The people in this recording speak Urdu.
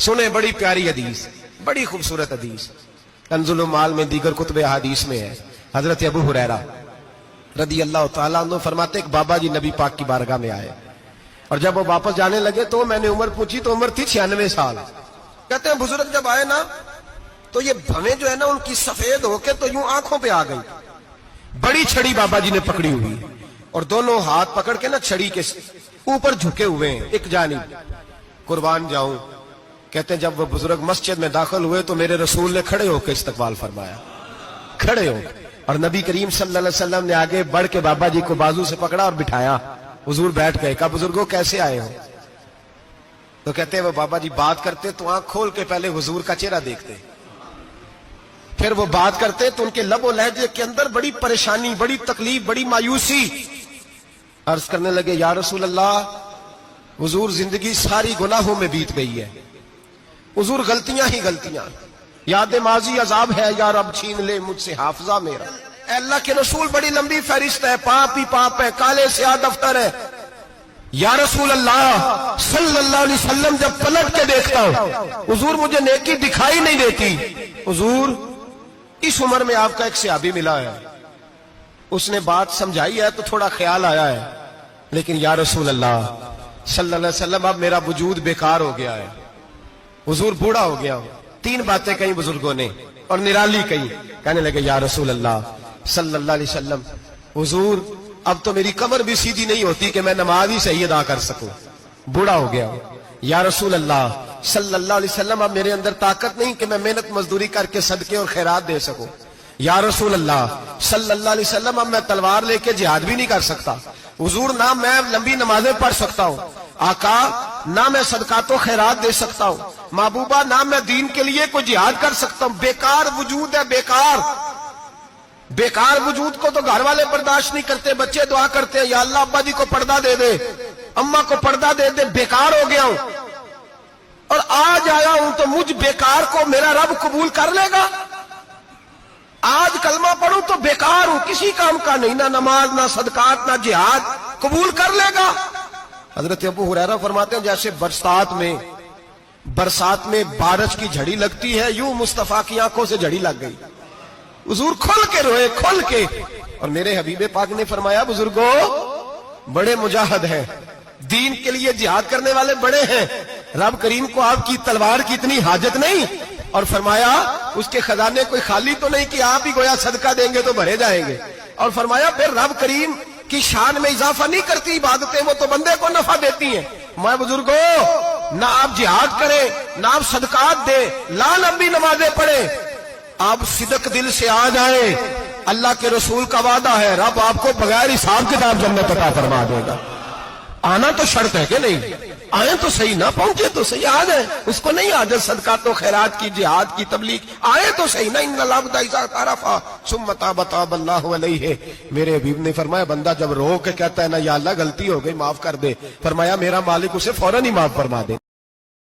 سنیں بڑی پیاری حدیث، بڑی خوبصورت حدیث، کنزُ المال میں دیگر کتب احادیث میں ہے۔ حضرت ابو ہریرہ رضی اللہ تعالیٰ عنہ فرماتے ایک بابا جی نبی پاک کی بارگاہ میں آئے، اور جب وہ واپس جانے لگے تو میں نے عمر پوچھی تو عمر تھی 96 سال۔ کہتے ہیں بزرگ جب آئے نا تو یہ بھویں جو ہے نا ان کی سفید ہو کے تو یوں آنکھوں پہ آ گئی، بڑی چھڑی بابا جی نے پکڑی ہوئی اور دونوں ہاتھ پکڑ کے نا چھڑی کے اوپر جھکے ہوئے ہیں ایک جانب، قربان جاؤں۔ کہتے ہیں جب وہ بزرگ مسجد میں داخل ہوئے تو میرے رسول نے کھڑے ہو کے استقبال فرمایا، کھڑے ہو، اور نبی کریم صلی اللہ علیہ وسلم نے آگے بڑھ کے بابا جی کو بازو سے پکڑا اور بٹھایا۔ حضور بیٹھ گئے، کہا بزرگوں کیسے آئے ہو؟ تو کہتے ہیں وہ بابا جی بات کرتے تو آنکھ کھول کے پہلے حضور کا چہرہ دیکھتے، پھر وہ بات کرتے تو ان کے لب و لہجے کے اندر بڑی پریشانی، بڑی تکلیف، بڑی مایوسی۔ عرض کرنے لگے یا رسول اللہ، حضور زندگی ساری گناہوں میں بیت گئی ہے، حضور غلطیاں ہی غلطیاں، یاد ماضی عذاب ہے، یا رب چھین لے مجھ سے حافظہ میرا۔ اے اللہ کے رسول بڑی لمبی فہرست ہے، پاپ ہی پاپ ہے، کالے سیاہ دفتر ہے۔ یا رسول اللہ صلی اللہ علیہ وسلم جب پلٹ کے دیکھتا ہوں حضور مجھے نیکی دکھائی نہیں دیتی۔ حضور اس عمر میں آپ کا ایک صحابی ملا ہے، اس نے بات سمجھائی ہے تو تھوڑا خیال آیا ہے، لیکن یا رسول اللہ صلی اللہ علیہ وسلم اب میرا وجود بیکار ہو گیا ہے، حضور بوڑھا ہو گیا ہوں۔ تین باتیں کہیں بزرگوں نے اور نرالی کہیں، کہنے لگے یا رسول اللہ صلی اللہ علیہ وسلم، حضور اب تو میری کمر بھی سیدھی نہیں ہوتی کہ میں نماز ہی صحیح ادا کر سکوں، بوڑھا ہو گیا ہوں۔ یا رسول اللہ صلی اللہ علیہ وسلم اب میرے اندر طاقت نہیں کہ میں محنت مزدوری کر کے صدقے اور خیرات دے سکوں۔ یا رسول اللہ صلی اللہ علیہ وسلم اب میں تلوار لے کے جہاد بھی نہیں کر سکتا، حضور نہ میں لمبی نمازیں پڑھ سکتا ہوں، آقا نہ میں صدقات و خیرات دے سکتا ہوں، محبوبہ نہ میں دین کے لیے کوئی جہاد کر سکتا ہوں، بیکار وجود ہے، بیکار۔ بیکار وجود کو تو گھر والے برداشت نہیں کرتے، بچے دعا کرتے ہیں یا اللہ ابا جی کو پردہ دے دے، اماں کو پردہ دے دے، بیکار ہو گیا ہوں، اور آج آیا ہوں تو مجھ بیکار کو میرا رب قبول کر لے گا؟ آج کلمہ پڑھوں تو بیکار ہوں، کسی کام کا نہیں، نہ نماز نہ صدقات نہ جہاد، قبول کر لے گا؟ حضرت ابو ہریرہ فرماتے ہیں جیسے برسات میں بارش کی جھڑی لگتی ہے، یوں مصطفیٰ کی آنکھوں سے جھڑی لگ گئی، حضور کھل کے روئے، کھل کے۔ اور میرے حبیب پاک نے فرمایا بزرگوں بڑے مجاہد ہیں، دین کے لیے جہاد کرنے والے بڑے ہیں، رب کریم کو آپ کی تلوار کی اتنی حاجت نہیں، اور فرمایا اس کے خزانے کوئی خالی تو نہیں کہ آپ ہی گویا صدقہ دیں گے تو بھرے جائیں گے، اور فرمایا پھر رب کریم کی شان میں اضافہ نہیں کرتی عبادتیں، وہ تو بندے کو نفع دیتی ہیں۔ میں بزرگوں نہ آپ جہاد کریں نہ آپ صدقات دیں، لا لمبی نمازیں پڑھیں، آپ صدق دل سے آ جائیں، اللہ کے رسول کا وعدہ ہے رب آپ کو بغیر حساب کتاب جنت عطا فرما دے گا۔ آنا تو شرط ہے کہ نہیں؟ آئیں تو صحیح، نہ پہنچے تو صحیح، آ جائیں، اس کو نہیں عادت صدقات و خیرات کی، جہاد کی، تبلیغ، آئے تو صحیح، نہ ان العبد اذا اعترف ثم تاب تاب اللہ علیہ۔ میرے حبیب نے فرمایا بندہ جب رو کے کہتا ہے نا یا اللہ غلطی ہو گئی معاف کر دے، فرمایا میرا مالک اسے فوراً ہی معاف فرما دے۔